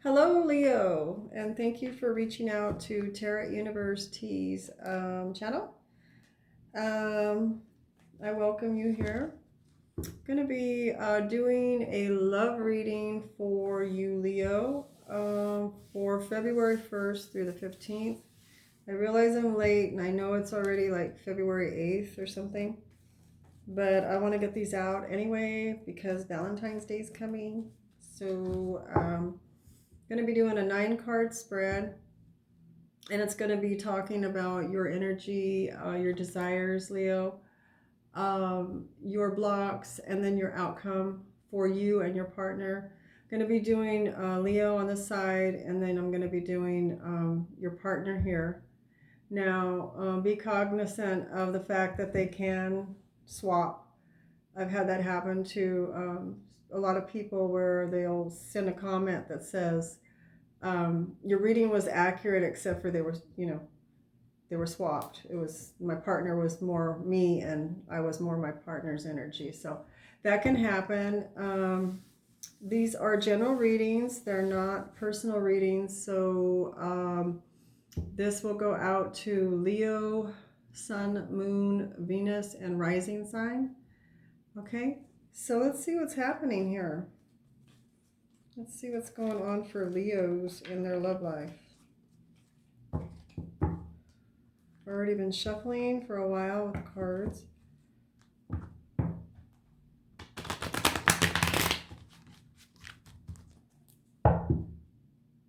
Hello, Leo, and thank you for reaching out to Tarot Universe T's channel. Um, I welcome you here. I'm going to be doing a love reading for you, Leo, for February 1st through the 15th. I realize I'm late, and I know it's already like February 8th or something, but I want to get these out anyway because Valentine's Day is coming. So, going to be doing a 9-card spread, and it's going to be talking about your energy, your desires, Leo, your blocks, and then your outcome for you and your partner. Going to be doing Leo on the side, and then I'm going to be doing your partner here. Now, be cognizant of the fact that they can swap. I've had that happen to a lot of people where they'll send a comment that says, your reading was accurate except for they were swapped. It was, my partner was more me and I was more my partner's energy. So that can happen. These are general readings. They're not personal readings. So this will go out to Leo, Sun, Moon, Venus, and Rising sign. Okay, so let's see what's happening here. Let's see what's going on for Leos in their love life. I've already been shuffling for a while with cards.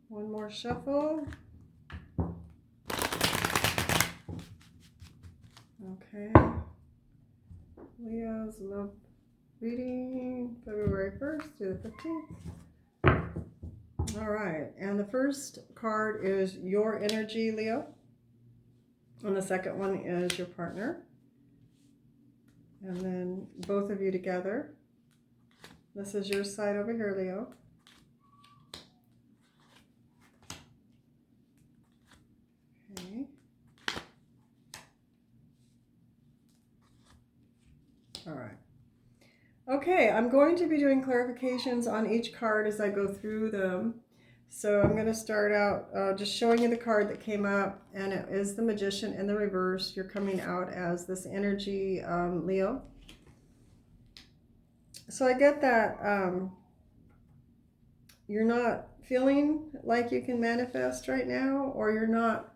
One more shuffle. Okay. Leo's love reading February 1st to the 15th. All right. And the first card is your energy, Leo. And the second one is your partner. And then both of you together. This is your side over here, Leo. Okay. All right. Okay, I'm going to be doing clarifications on each card as I go through them. So I'm going to start out just showing you the card that came up, and it is the Magician in the reverse. You're coming out as this energy, Leo. So I get that you're not feeling like you can manifest right now, or you're not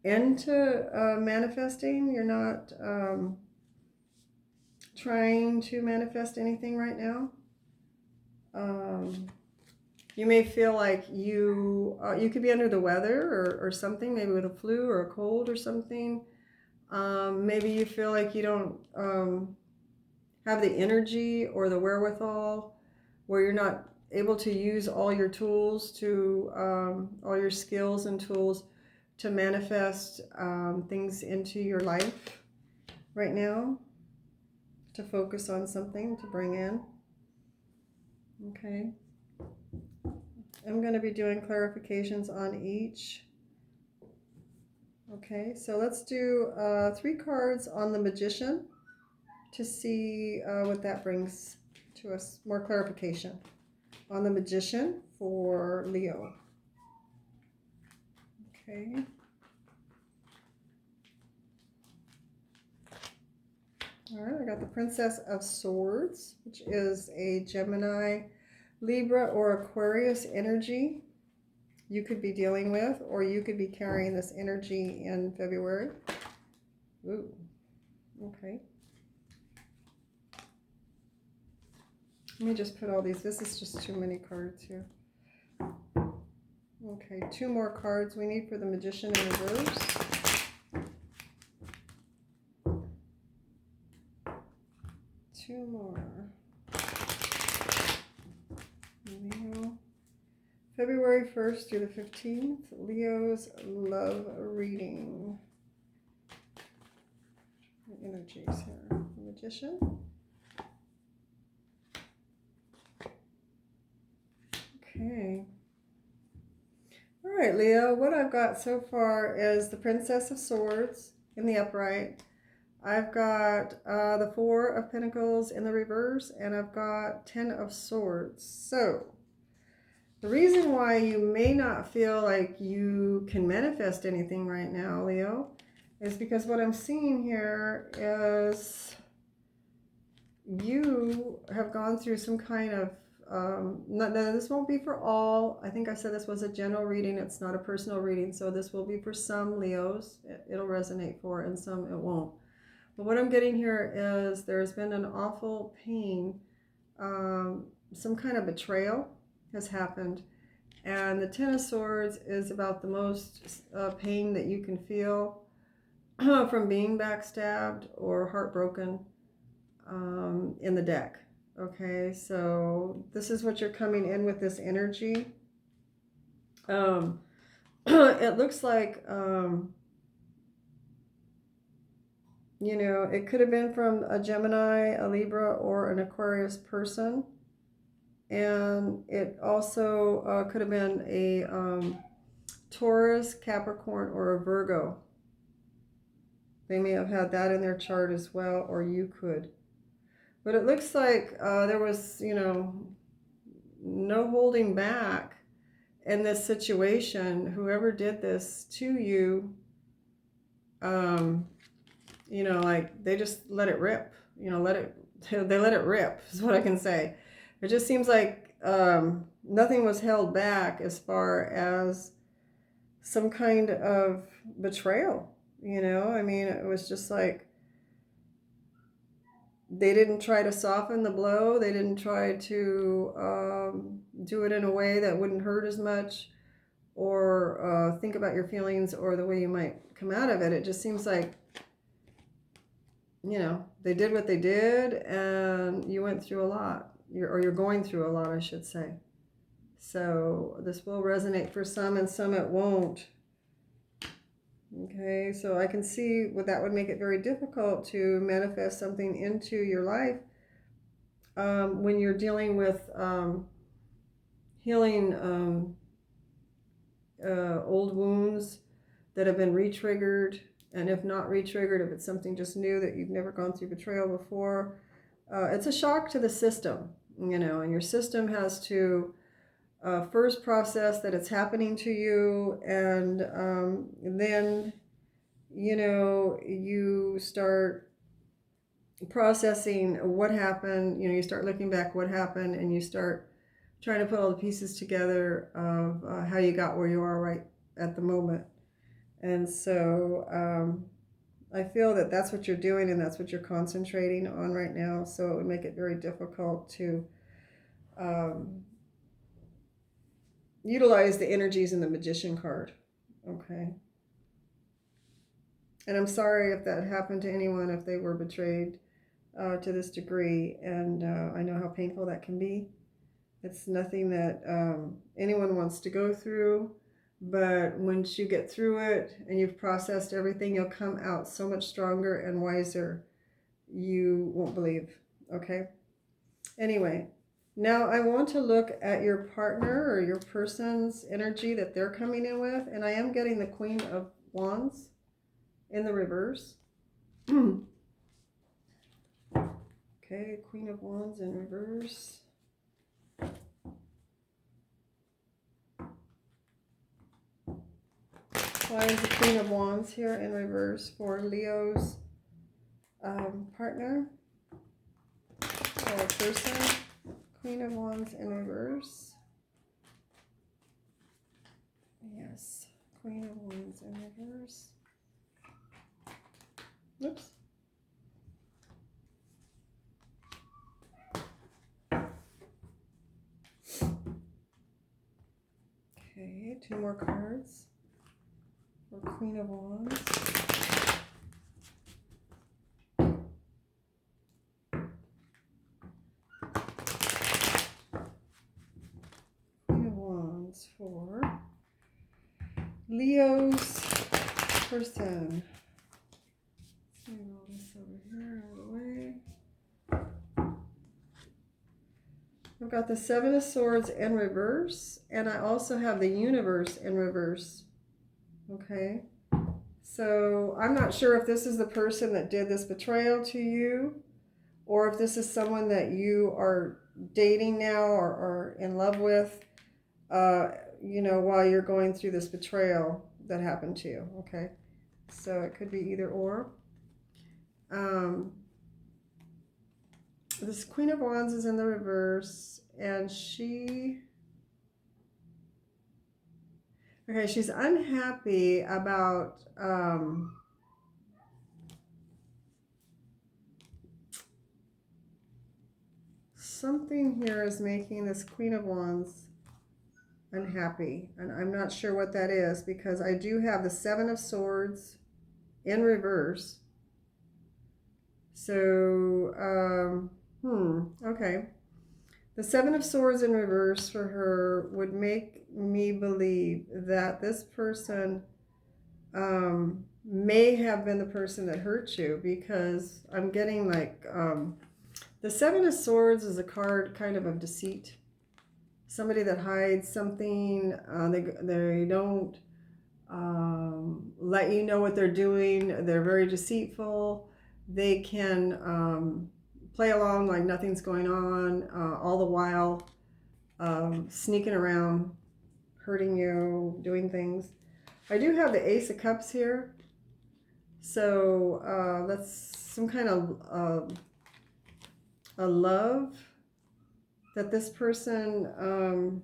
into manifesting. You're not trying to manifest anything right now. You may feel like you could be under the weather or something, maybe with a flu or a cold or something. Maybe you feel like you don't have the energy or the wherewithal, where you're not able to use all your tools to all your skills and tools to manifest things into your life right now, to focus on something to bring in. Okay. I'm going to be doing clarifications on each. Okay, so let's do 3 cards on the Magician to see what that brings to us. More clarification on the Magician for Leo. Okay. All right, I got the Princess of Swords, which is a Gemini, Libra, or Aquarius energy you could be dealing with, or you could be carrying this energy in February. Ooh, okay. Let me just put all these. This is just too many cards here. Okay, 2 more cards we need for the Magician in reverse. Two more. Leo. February 1st through the 15th, Leo's love reading. The energies here. The Magician. Okay. All right, Leo, what I've got so far is the Princess of Swords in the upright. I've got the 4 of Pentacles in the reverse, and I've got 10 of Swords. So The reason why you may not feel like you can manifest anything right now, Leo, is because what I'm seeing here is you have gone through some kind of, no, this won't be for all. I think I said this was a general reading. It's not a personal reading. So this will be for some Leos. It'll resonate for, and some it won't. But what I'm getting here is there's been an awful pain. Some kind of betrayal has happened. And the Ten of Swords is about the most pain that you can feel from being backstabbed or heartbroken in the deck. Okay, so this is what you're coming in with, this energy. It looks like, you know, it could have been from a Gemini, a Libra, or an Aquarius person. And it also could have been a Taurus, Capricorn, or a Virgo. They may have had that in their chart as well, or you could. But it looks like there was, you know, no holding back in this situation. Whoever did this to you, you know, like they just let it rip. You know, they let it rip is what I can say. It just seems like nothing was held back as far as some kind of betrayal. You know, I mean, it was just like they didn't try to soften the blow. They didn't try to do it in a way that wouldn't hurt as much, or think about your feelings or the way you might come out of it. It just seems like, you know, they did what they did, and you went through a lot. You're going through a lot, I should say. So this will resonate for some, and some it won't. Okay, so I can see what that would make it very difficult to manifest something into your life when you're dealing with healing old wounds that have been re-triggered, and if not re-triggered, if it's something just new that you've never gone through betrayal before, it's a shock to the system, you know, and your system has to first process that it's happening to you, and then, you know, you start processing what happened. You know, you start looking back what happened, and you start trying to put all the pieces together of how you got where you are right at the moment. And so I feel that that's what you're doing, and that's what you're concentrating on right now. So it would make it very difficult to utilize the energies in the Magician card. Okay. And I'm sorry if that happened to anyone, if they were betrayed to this degree. And I know how painful that can be. It's nothing that anyone wants to go through. But once you get through it and you've processed everything, you'll come out so much stronger and wiser. You won't believe. Okay? Anyway. Now I want to look at your partner or your person's energy that they're coming in with. And I am getting the Queen of Wands in the reverse. Okay, Queen of Wands in reverse. Why is the Queen of Wands here in reverse for Leo's partner or person? Queen of Wands in reverse. Yes, Queen of Wands in reverse. Oops. Okay, two more cards for Queen of Wands. For Leo's person. Let's move all this over here out of the way. I've got the Seven of Swords in reverse, and I also have the Universe in reverse. Okay, so I'm not sure if this is the person that did this betrayal to you, or if this is someone that you are dating now or in love with. while you're going through this betrayal that happened to you. Okay. So it could be either or. Um, this Queen of Wands is in the reverse, and she's unhappy about something here is making this Queen of Wands unhappy, and I'm not sure what that is because I do have the Seven of Swords in reverse. So, okay. The Seven of Swords in reverse for her would make me believe that this person may have been the person that hurt you, because I'm getting like the Seven of Swords is a card kind of deceit. Somebody that hides something. They don't let you know what they're doing. They're very deceitful. They can play along like nothing's going on, all the while sneaking around, hurting you, doing things. I do have the Ace of Cups here. So that's some kind of a love that this person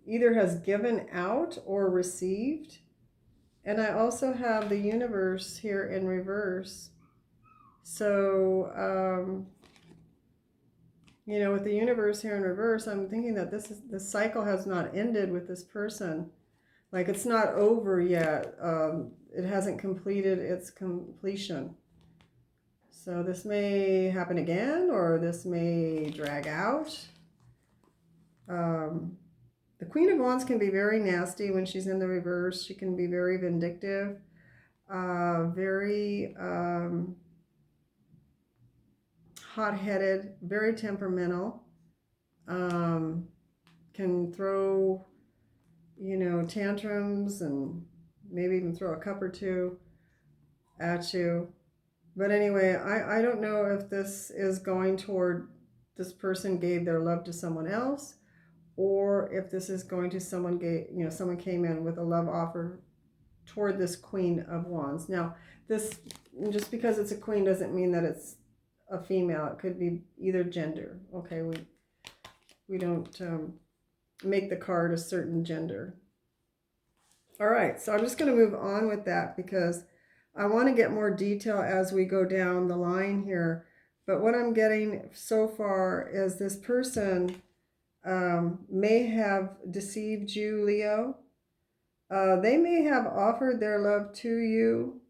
either has given out or received. And I also have the Universe here in reverse. So, with the Universe here in reverse, I'm thinking that this cycle has not ended with this person. Like, it's not over yet. It hasn't completed its completion. So this may happen again, or this may drag out. The Queen of Wands can be very nasty when she's in the reverse. She can be very vindictive, very hot-headed, very temperamental, can throw, tantrums and maybe even throw a cup or two at you. But anyway, I don't know if this is going toward this person gave their love to someone else, or if this is going to someone came in with a love offer toward this Queen of Wands. Now, this, just because it's a queen doesn't mean that it's a female. It could be either gender. Okay, we don't make the card a certain gender. All right, so I'm just going to move on with that because I want to get more detail as we go down the line here. But what I'm getting so far is this person may have deceived you, Leo. They may have offered their love to you,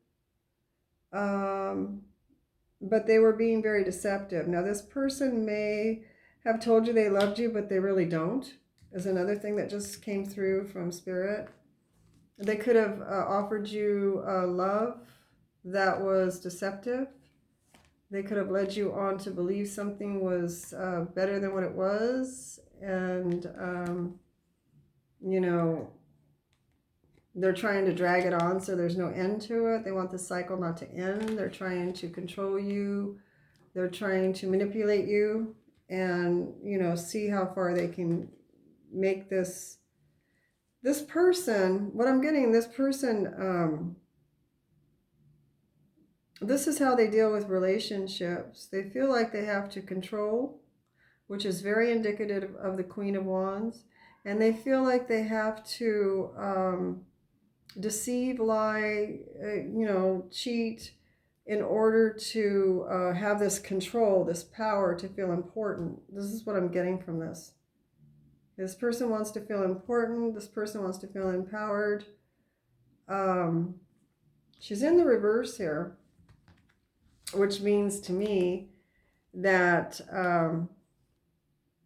but they were being very deceptive. Now, this person may have told you they loved you, but they really don't, is another thing that just came through from Spirit. They could have offered you love that was deceptive. They could have led you on to believe something was better than what it was. And, they're trying to drag it on so there's no end to it. They want the cycle not to end. They're trying to control you. They're trying to manipulate you and, see how far they can make this person, what I'm getting, this person, this is how they deal with relationships. They feel like they have to control, which is very indicative of the Queen of Wands. And they feel like they have to deceive, lie, cheat in order to have this control, this power to feel important. This is what I'm getting from this. This person wants to feel important. This person wants to feel empowered. She's in the reverse here, which means to me that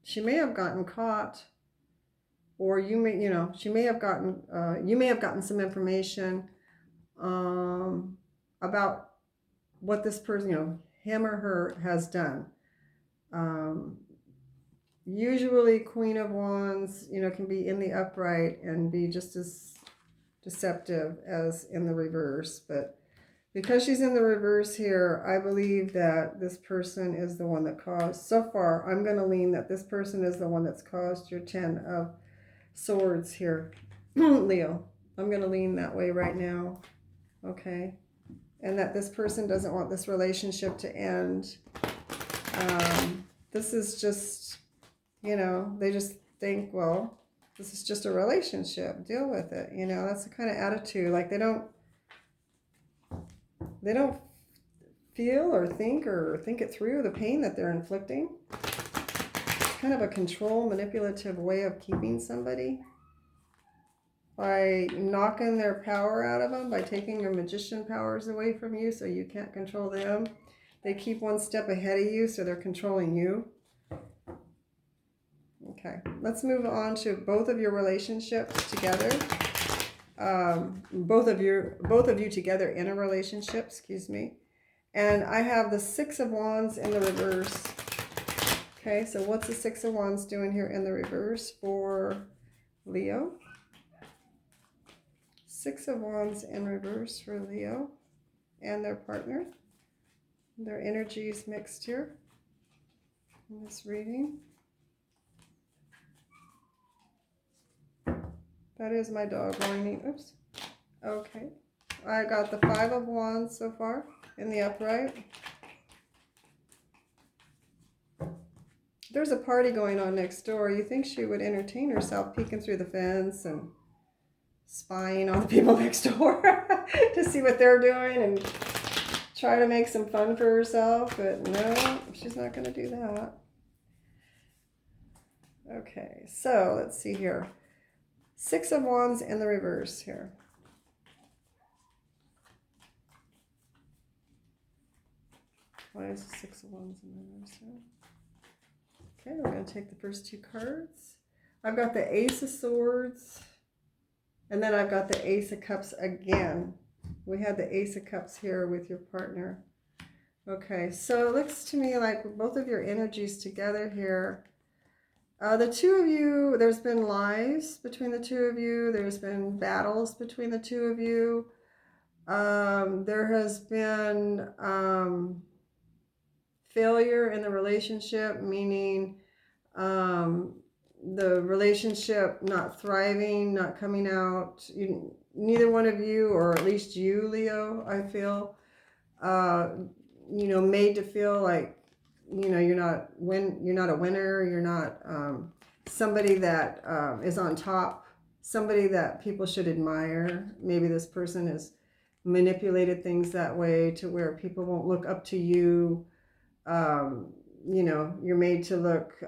she may have gotten caught, or you may have gotten some information about what this person, him or her, has done. Usually Queen of Wands, can be in the upright and be just as deceptive as in the reverse. But because she's in the reverse here, I believe that this person is the one that caused, so far, I'm going to lean that this person is the one that's caused your Ten of Swords here. Leo, I'm going to lean that way right now. Okay. And that this person doesn't want this relationship to end. This is just, you know, they just think, well, this is just a relationship. Deal with it. You know, that's the kind of attitude. Like they don't feel or think it through the pain that they're inflicting. It's kind of a control, manipulative way of keeping somebody by knocking their power out of them, by taking your magician powers away from you so you can't control them. They keep one step ahead of you, so they're controlling you. Okay, let's move on to both of your relationships together. Both of you together in a relationship, excuse me. And I have the Six of Wands in the reverse. Okay, so what's the Six of Wands doing here in the reverse for Leo? Six of Wands in reverse for Leo and their partner. Their energies mixed here in this reading. That is my dog whining. Oops. Okay. I got the Five of Wands so far in the upright. There's a party going on next door. You think she would entertain herself peeking through the fence and spying on the people next door to see what they're doing and try to make some fun for herself, but no, she's not going to do that. Okay, so let's see here. Six of Wands in the reverse here. Why is the Six of Wands in the reverse here? Okay, we're going to take the first two cards. I've got the Ace of Swords, and then I've got the Ace of Cups again. We had the Ace of Cups here with your partner. Okay, so it looks to me like both of your energies together here. The two of you, there's been lies between the two of you. There's been battles between the two of you. There has been failure in the relationship, meaning the relationship not thriving, not coming out. Neither one of you, or at least you, Leo, I feel, you know, made to feel like, you know, you're not a winner. You're not somebody that is on top, somebody that people should admire. Maybe this person has manipulated things that way to where people won't look up to you. You know, you're made to look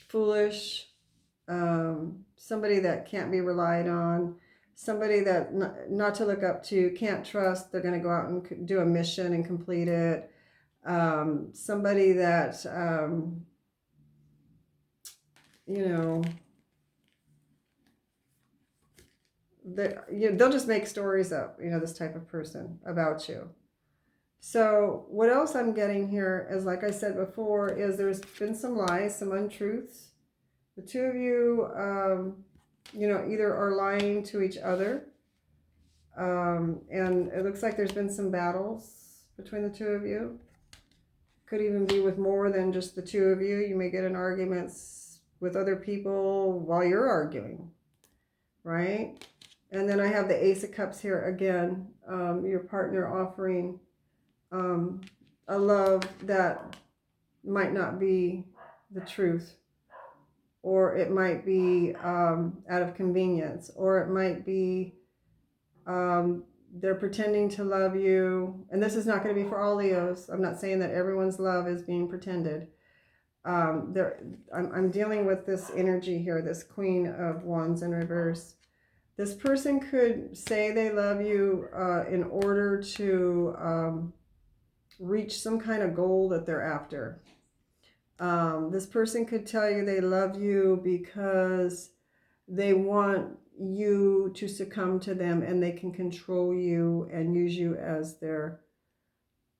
foolish, somebody that can't be relied on, somebody that not to look up to, can't trust. They're going to go out and do a mission and complete it. Somebody that, you know, they'll just make stories up, you know, this type of person about you. So what else I'm getting here is, like I said before, is there's been some lies, some untruths. The two of you, you know, either are lying to each other. And it looks like there's been some battles between the two of you. Could even be with more than just the two of you. You may get in arguments with other people while you're arguing, right? And then I have the Ace of Cups here again. Your partner offering a love that might not be the truth, or it might be out of convenience, or it might be they're pretending to love you. And this is not going to be for all Leos. I'm not saying that everyone's love is being pretended. I'm dealing with this energy here, this Queen of Wands in reverse. This person could say they love you in order to reach some kind of goal that they're after. This person could tell you they love you because they want you to succumb to them and they can control you and use you as their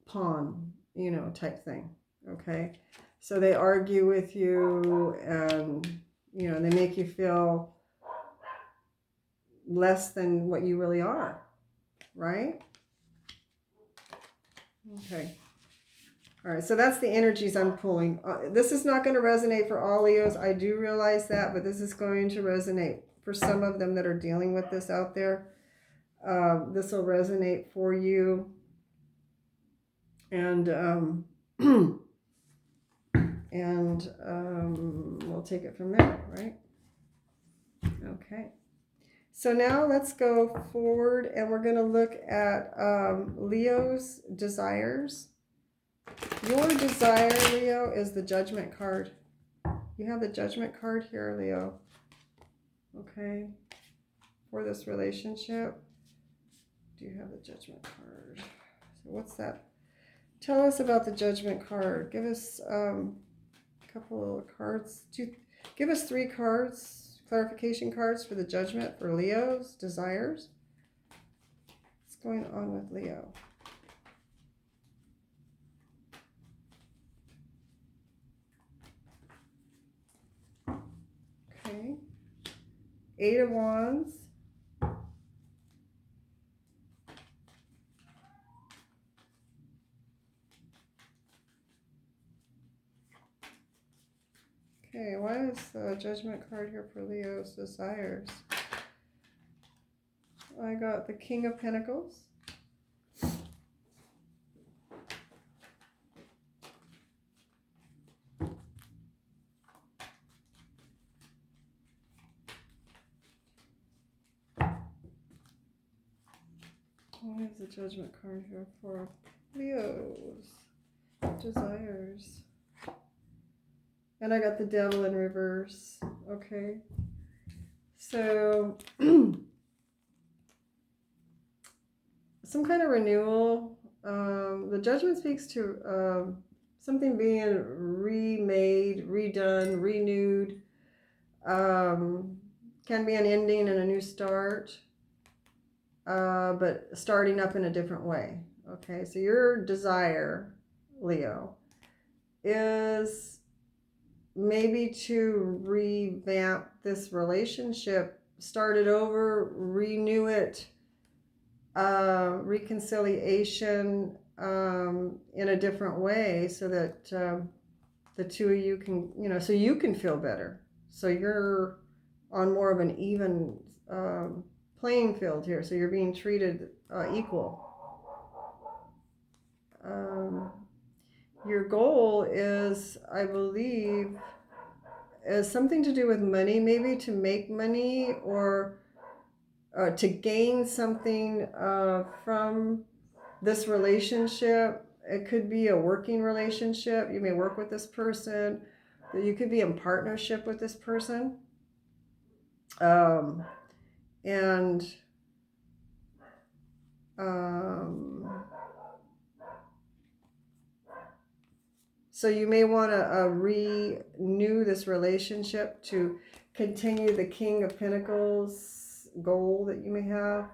pawn, you know, type thing. Okay, so they argue with you and, you know, they make you feel less than what you really are, right? Okay. All right, so that's the energies I'm pulling. This is not going to resonate for all Leos. I do realize that, but this is going to resonate for some of them that are dealing with this out there. This will resonate for you. And we'll take it from there, right? Okay. So now let's go forward and we're going to look at Leo's desires. Your desire, Leo, is the Judgment card. You have the Judgment card here, Leo. Okay. For this relationship. Do you have the Judgment card? So what's that? Tell us about the Judgment card. Give us a couple of cards. Give us 3 cards, clarification cards for the Judgment for Leo's desires. What's going on with Leo? Okay. 8 of Wands. Okay, why is the Judgment card here for Leo's desires? I got the King of Pentacles. What is the Judgment card here for Leo's desires? And I got the Devil in reverse. Okay. So, some kind of renewal. The Judgment speaks to something being remade, redone, renewed. Can be an ending and a new start. But starting up in a different way. Okay, so your desire, Leo, is maybe to revamp this relationship, start it over, renew it, reconciliation in a different way so that the two of you can, so you can feel better. So you're on more of an even playing field here, so you're being treated equal. Your goal is, I believe, is something to do with money, maybe to make money or to gain something from this relationship. It could be a working relationship. You may work with this person. You could be in partnership with this person. So you may want to renew this relationship to continue the King of Pentacles goal that you may have,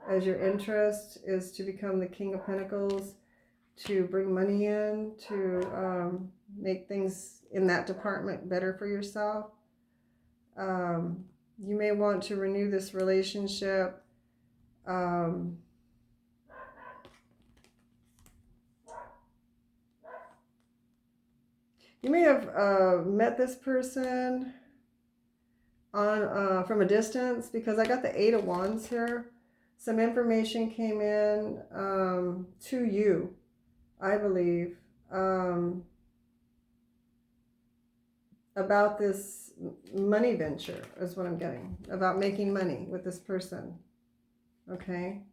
as your interest is to become the King of Pentacles, to bring money in, to make things in that department better for yourself. You may want to renew this relationship. You may have met this person on from a distance, because I got the 8 of Wands here. Some information came in to you, I believe, about this money venture is what I'm getting, about making money with this person. Okay.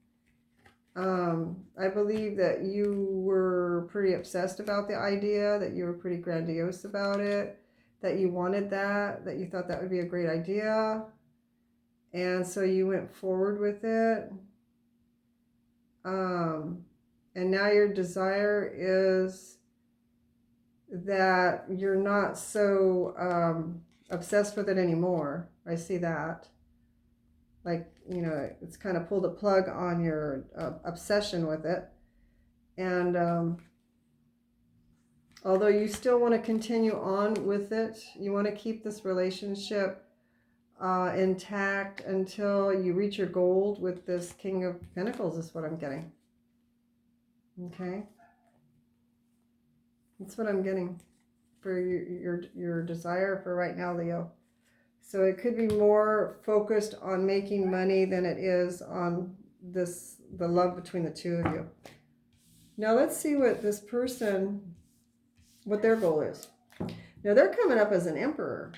I believe that you were pretty obsessed about the idea, that you were pretty grandiose about it, that you wanted that you thought that would be a great idea. And so you went forward with it. And now your desire is that you're not so obsessed with it anymore. I see that. Like, it's kind of pulled a plug on your obsession with it. And although you still want to continue on with it, you want to keep this relationship intact until you reach your goal with this King of Pentacles, is what I'm getting. Okay. That's what I'm getting for your desire for right now, Leo. So it could be more focused on making money than it is on the love between the two of you. Now let's see what this person, what their goal is. Now they're coming up as an emperor.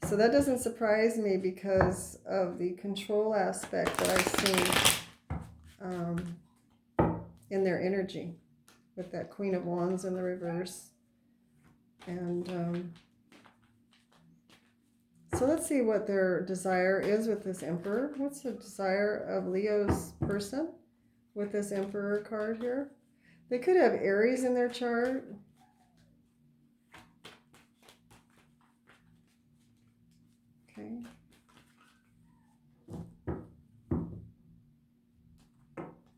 So that doesn't surprise me because of the control aspect that I've seen in their energy with that Queen of Wands in the reverse. And so let's see what their desire is with this Emperor. What's the desire of Leo's person with this Emperor card here? They could have Aries in their chart. Okay.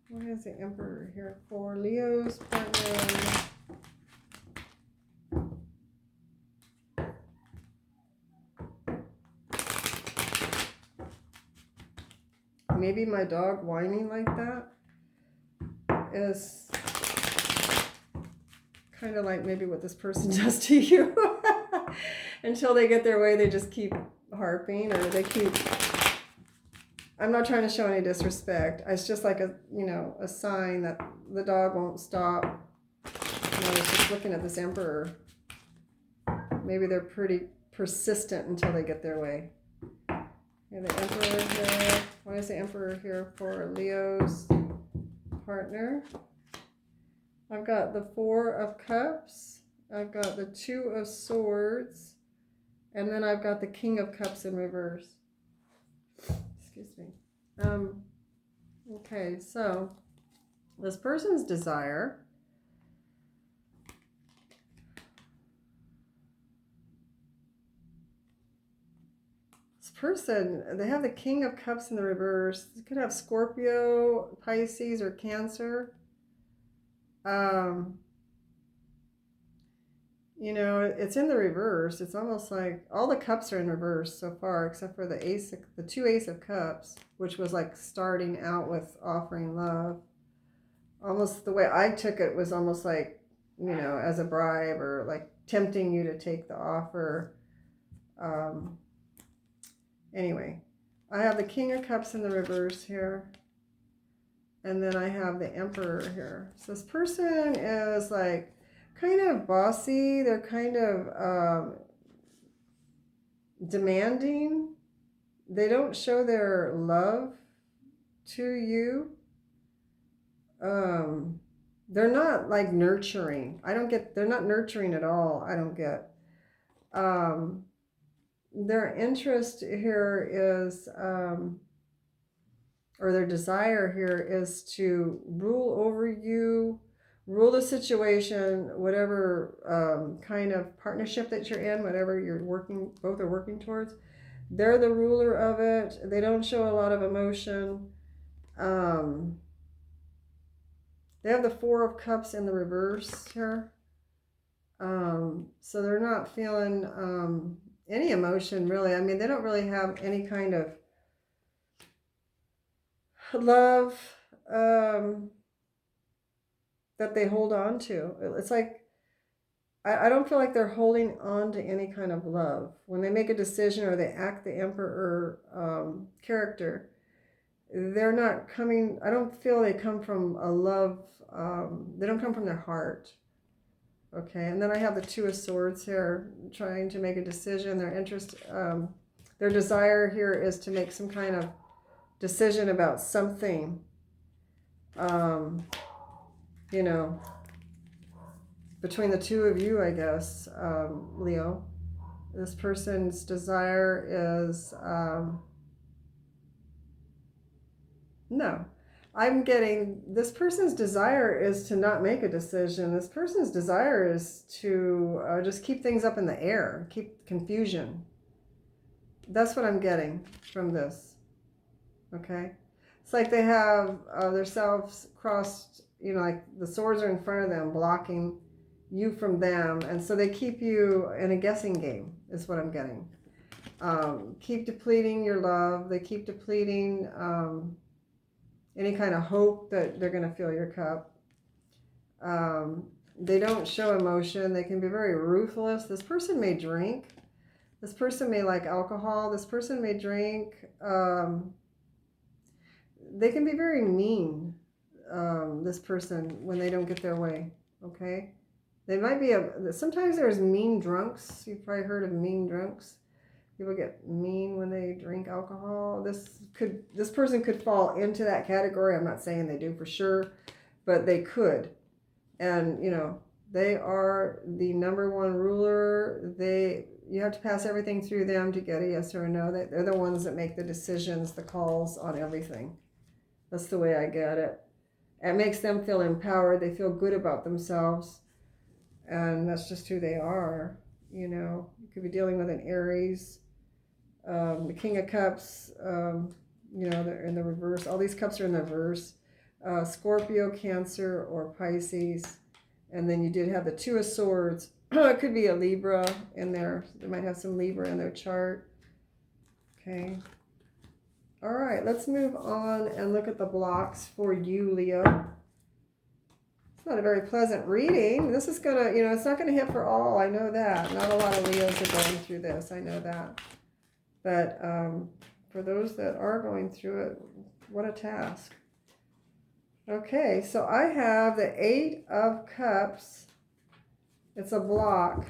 What is the Emperor here for? Leo's partner. Maybe my dog whining like that is kind of like maybe what this person does to you. Until they get their way, they just keep harping, or they keep... I'm not trying to show any disrespect. It's just like a sign that the dog won't stop. I was just looking at this Emperor. Maybe they're pretty persistent until they get their way. Yeah, the Emperor here. Why is the Emperor here for Leo's partner? I've got the Four of Cups. I've got the Two of Swords. And then I've got the King of Cups in reverse. Excuse me. Okay, so this person's desire. This person, they have the King of Cups in the reverse. They could have Scorpio, Pisces, or Cancer. It's in the reverse. It's almost like all the cups are in reverse so far, except for the two Ace of Cups, which was like starting out with offering love. Almost the way I took it was almost like, as a bribe, or like tempting you to take the offer. Anyway, I have the King of Cups in the reverse here. And then I have the Emperor here. So this person is like kind of bossy. They're kind of demanding. They don't show their love to you. They're not like nurturing. They're not nurturing at all. I don't get. Their interest here is, or their desire here is to rule over you, rule the situation, whatever kind of partnership that you're in, whatever both are working towards. They're the ruler of it. They don't show a lot of emotion. They have the Four of Cups in the reverse here. So they're not feeling any emotion, really. I mean, they don't really have any kind of love that they hold on to. It's like, I don't feel like they're holding on to any kind of love. When they make a decision or they act the Emperor character, they're not coming, I don't feel they come from a love, they don't come from their heart. Okay, and then I have the Two of Swords here, trying to make a decision. Their desire here is to make some kind of decision about something, between the two of you, I guess, Leo. This person's desire is, no. I'm getting, this person's desire is to not make a decision. This person's desire is to just keep things up in the air, keep confusion. That's what I'm getting from this. Okay? It's like they have themselves crossed, like the swords are in front of them, blocking you from them. And so they keep you in a guessing game, is what I'm getting. Keep depleting your love. They keep depleting any kind of hope that they're going to fill your cup. They don't show emotion. They can be very ruthless. This person may drink. This person may like alcohol. This person may drink. They can be very mean, this person, when they don't get their way, okay? They might be, sometimes there's mean drunks. You've probably heard of mean drunks. People get mean when they drink alcohol. This person could fall into that category. I'm not saying they do for sure, but they could. And, you know, they are the number one ruler. You have to pass everything through them to get a yes or a no. They're the ones that make the decisions, the calls on everything. That's the way I get it. It makes them feel empowered. They feel good about themselves. And that's just who they are. You know, you could be dealing with an Aries. The King of Cups, you know, they're in the reverse. All these cups are in the reverse. Scorpio, Cancer, or Pisces. And then you did have the Two of Swords. It could be a Libra in there. They might have some Libra in their chart. Okay. All right, let's move on and look at the blocks for you, Leo. It's not a very pleasant reading. This is going to, you know, it's not going to hit for all. I know that. Not a lot of Leos are going through this. I know that. But for those that are going through it, what a task. Okay, so I have the Eight of Cups. It's a block.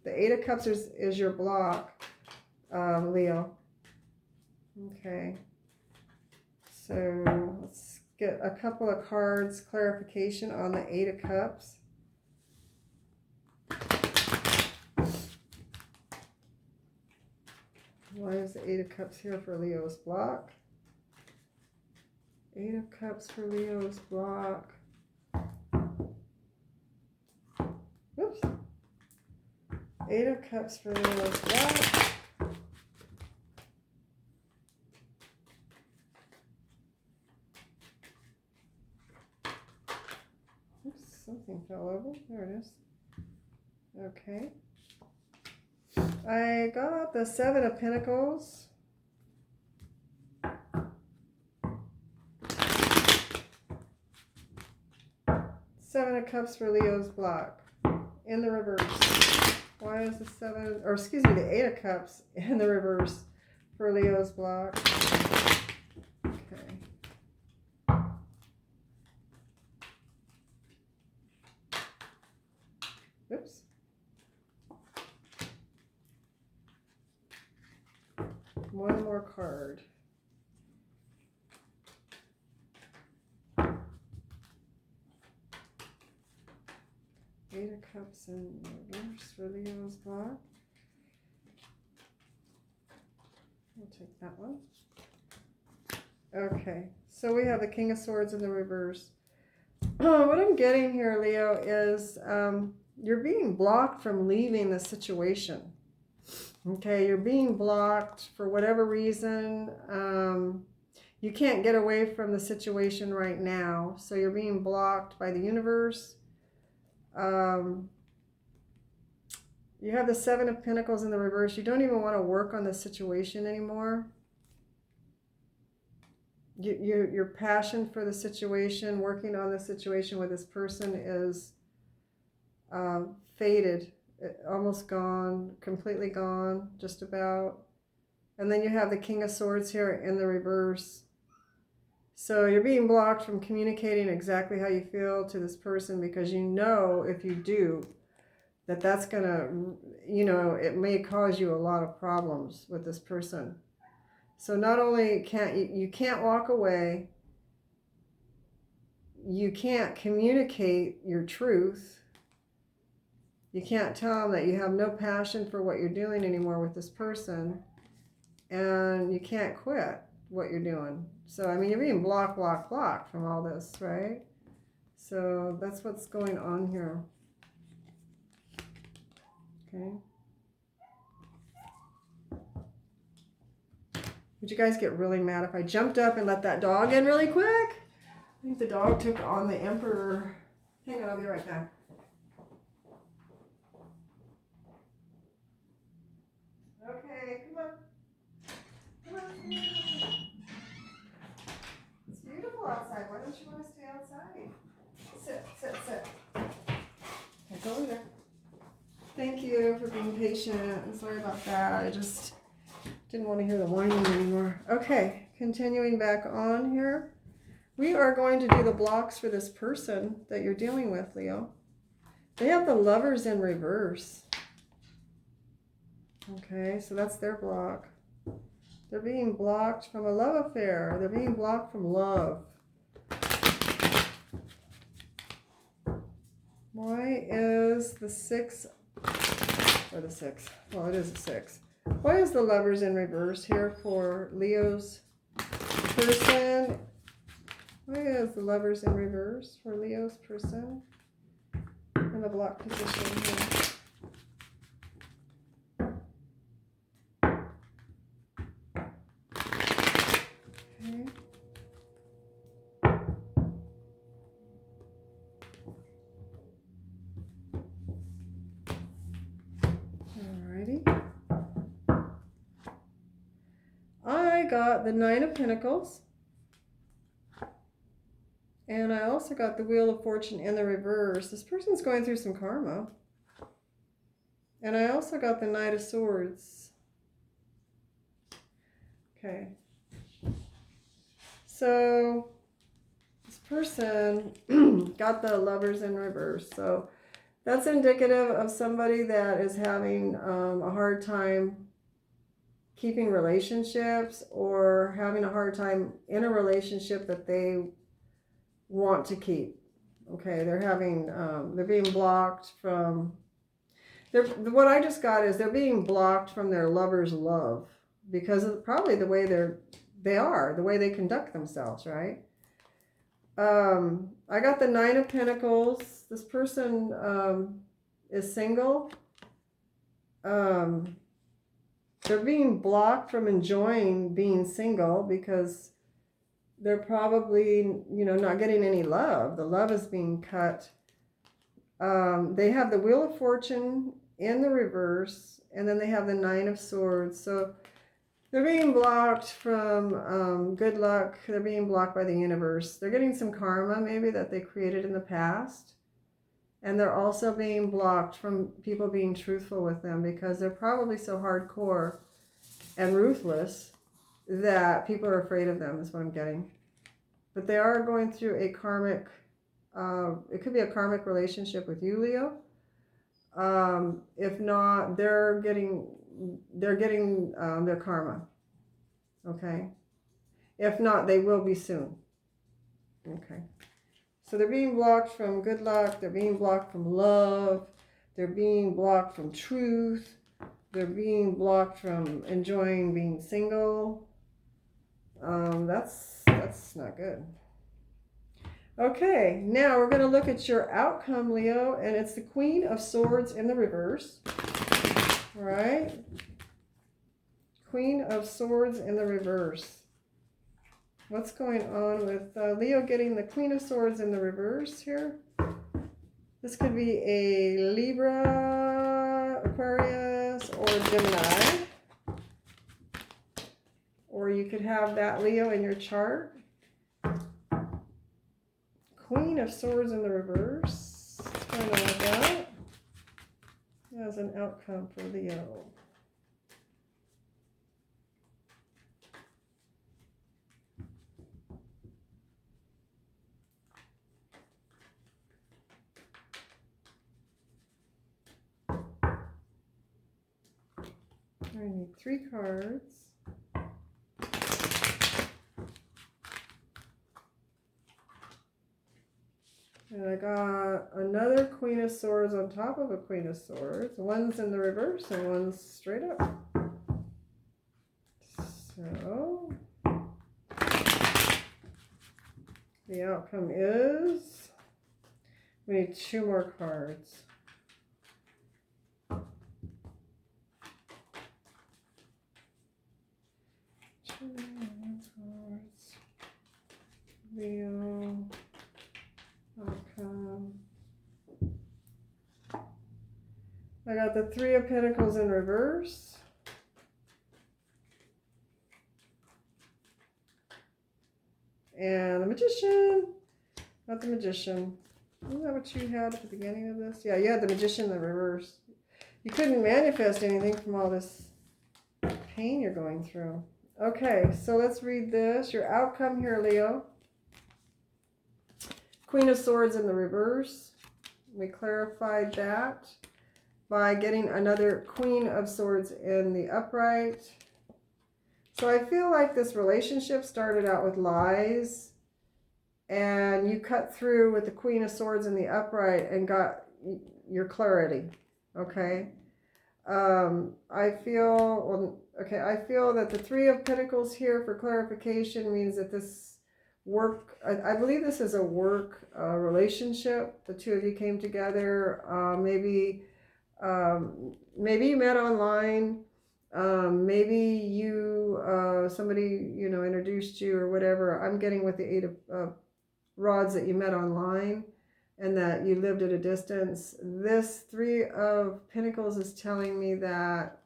The Eight of Cups is your block, Leo. Okay, so let's get a couple of cards, clarification on the Eight of Cups. Why is the Eight of Cups here for Leo's block? Eight of Cups for Leo's block. Oops. Eight of Cups for Leo's block. Something fell over. There it is. Okay. I got the Seven of Pentacles. Seven of Cups for Leo's block. In the reverse. Why is the Seven, or excuse me, the Eight of Cups in the reverse for Leo's block? Oops. One more card. Eight of Cups in reverse for Leo's block. We'll take that one. Okay, so we have the King of Swords in the reverse. What I'm getting here, Leo, is you're being blocked from leaving the situation. Okay, you're being blocked for whatever reason. You can't get away from the situation right now. So you're being blocked by the universe. You have the Seven of Pentacles in the reverse. You don't even want to work on the situation anymore. Your passion for the situation, working on the situation with this person is faded, almost gone, completely gone, just about. And then you have the King of Swords here in the reverse. So you're being blocked from communicating exactly how you feel to this person, because you know if you do, that's going to, you know, it may cause you a lot of problems with this person. So not only you can't walk away, you can't communicate your truth. You can't tell them that you have no passion for what you're doing anymore with this person, and you can't quit what you're doing. So, I mean, you're being blocked from all this, right? So that's what's going on here. Okay. Would you guys get really mad if I jumped up and let that dog in really quick? I think the dog took on the Emperor. Hang on, I'll be right back. Okay, come on. Come on. It's beautiful outside. Why don't you want to stay outside? Sit, sit, sit. patient. I'm sorry about that. I just didn't want to hear the whining anymore. Okay, continuing back on here. We are going to do the blocks for this person that you're dealing with, Leo. They have the Lovers in reverse. Okay, so that's their block. They're being blocked from a love affair. They're being blocked from love. Why is the 6, or the 6, well, it is a 6. Why is the Lovers in reverse here for Leo's person? Why is the Lovers in reverse for Leo's person in the block position here? I got the 9 of Pentacles, and I also got the Wheel of Fortune in the reverse. This person's going through some karma. And I also got the Knight of Swords. Okay. So this person got the Lovers in reverse. So that's indicative of somebody that is having a hard time keeping relationships, or having a hard time in a relationship that they want to keep. Okay, they're having, they're being blocked from, what I just got is they're being blocked from their lover's love because of probably the way the way they conduct themselves, right? I got the 9 of Pentacles. This person is single. They're being blocked from enjoying being single because they're probably, not getting any love. The love is being cut. They have the Wheel of Fortune in the reverse, and then they have the 9 of Swords. So they're being blocked from good luck. They're being blocked by the universe. They're getting some karma maybe that they created in the past. And they're also being blocked from people being truthful with them because they're probably so hardcore and ruthless that people are afraid of them, is what I'm getting. But they are going through a karmic, it could be a karmic relationship with you, Leo. If not, they're getting their karma. Okay. If not, they will be soon. Okay. So they're being blocked from good luck. They're being blocked from love. They're being blocked from truth. They're being blocked from enjoying being single. That's not good. Okay, now we're going to look at your outcome, Leo, and it's the Queen of Swords in the reverse. All right. Queen of Swords in the reverse. What's going on with Leo getting the Queen of Swords in the reverse here? This could be a Libra, Aquarius, or Gemini. Or you could have that Leo in your chart. Queen of Swords in the reverse. What's going on with that? As an outcome for Leo. I need 3 cards. And I got another Queen of Swords on top of a Queen of Swords. One's in the reverse and one's straight up. So the outcome is we need 2 more cards. Leo outcome. I got the 3 of Pentacles in reverse. And the Magician. Not the Magician. Isn't that what you had at the beginning of this? Yeah, you had the Magician in the reverse. You couldn't manifest anything from all this pain you're going through. Okay, so let's read this. Your outcome here, Leo. Queen of Swords in the reverse. We clarified that by getting another Queen of Swords in the upright. So I feel like this relationship started out with lies, and you cut through with the Queen of Swords in the upright and got your clarity. Okay. I feel that the Three of Pentacles here for clarification means that this work, I believe this is a work relationship. The two of you came together. Maybe you met online. Maybe you, somebody, introduced you or whatever. I'm getting with the Eight of Rods that you met online and that you lived at a distance. This Three of Pentacles is telling me that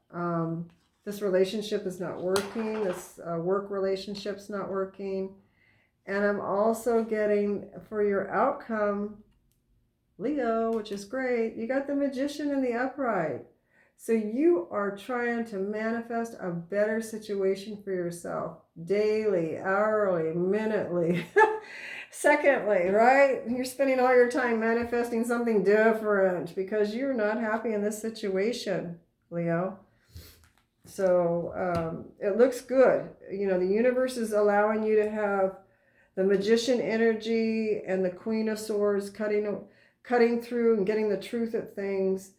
this relationship is not working. This work relationship's not working. And I'm also getting, for your outcome, Leo, which is great, you got the Magician in the upright. So you are trying to manifest a better situation for yourself daily, hourly, minutely, secondly, right? You're spending all your time manifesting something different because you're not happy in this situation, Leo. So it looks good. The universe is allowing you to have the Magician energy and the Queen of Swords cutting through and getting the truth of things.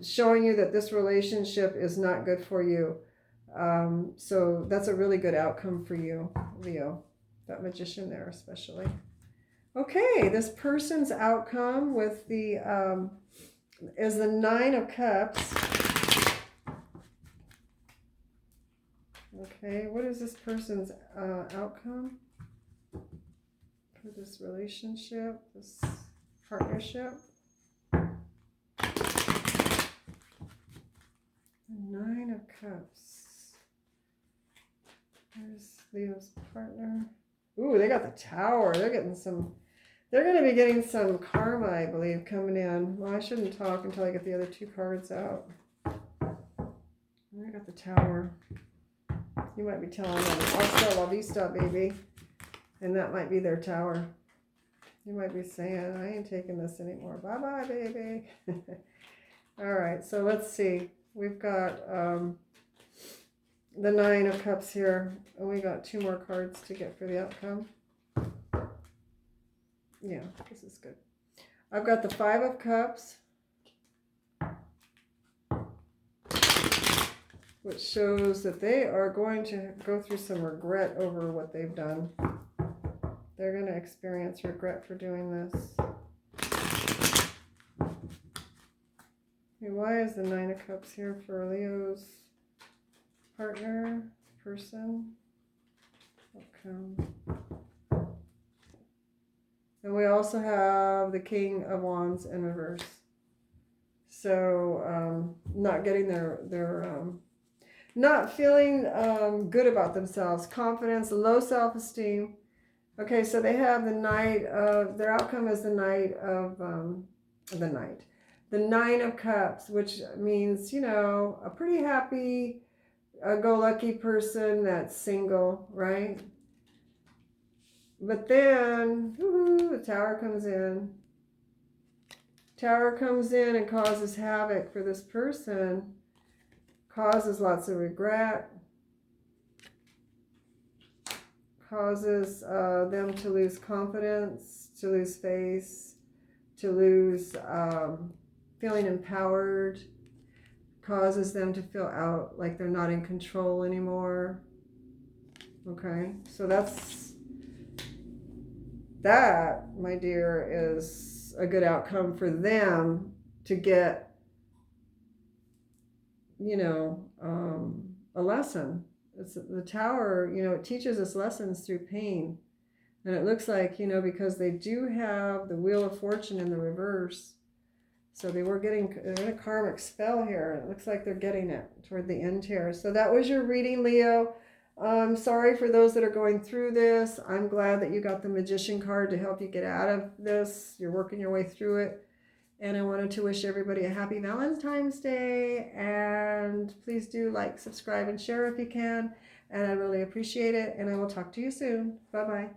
Showing you that this relationship is not good for you. So that's a really good outcome for you, Leo. That Magician there especially. Okay, this person's outcome with the is the Nine of Cups. Okay, what is this person's outcome for this relationship, this partnership? Nine of Cups. There's Leo's partner. Ooh, they got the Tower. They're going to be getting some karma, I believe, coming in. Well, I shouldn't talk until I get the other two cards out. I got the Tower. You might be telling them, hasta la vista, baby. And that might be their Tower. You might be saying, I ain't taking this anymore. Bye-bye, baby. All right, so let's see. We've got the Nine of Cups here, and we got two more cards to get for the outcome. Yeah, this is good. I've got the Five of Cups, which shows that they are going to go through some regret over what they've done. They're going to experience regret for doing this. Why is the Nine of Cups here for Leo's partner, person? Okay. And we also have the King of Wands in reverse. So not getting their not feeling good about themselves, confidence, low self-esteem. Okay, so they have the Knight of, their outcome is the Knight of the Nine of Cups, which means, a pretty happy, go-lucky person that's single, right? But then, the Tower comes in. Tower comes in and causes havoc for this person, causes lots of regret, causes them to lose confidence, to lose faith, to lose feeling empowered, causes them to feel out like they're not in control anymore. Okay, so that, my dear, is a good outcome for them to get, a lesson. It's the Tower, it teaches us lessons through pain. And it looks like, because they do have the Wheel of Fortune in the reverse, so they're in a karmic spell here. It looks like they're getting it toward the end here. So that was your reading, Leo. I'm sorry for those that are going through this. I'm glad that you got the Magician card to help you get out of this. You're working your way through it. And I wanted to wish everybody a happy Valentine's Day. And please do like, subscribe, and share if you can. And I really appreciate it. And I will talk to you soon. Bye-bye.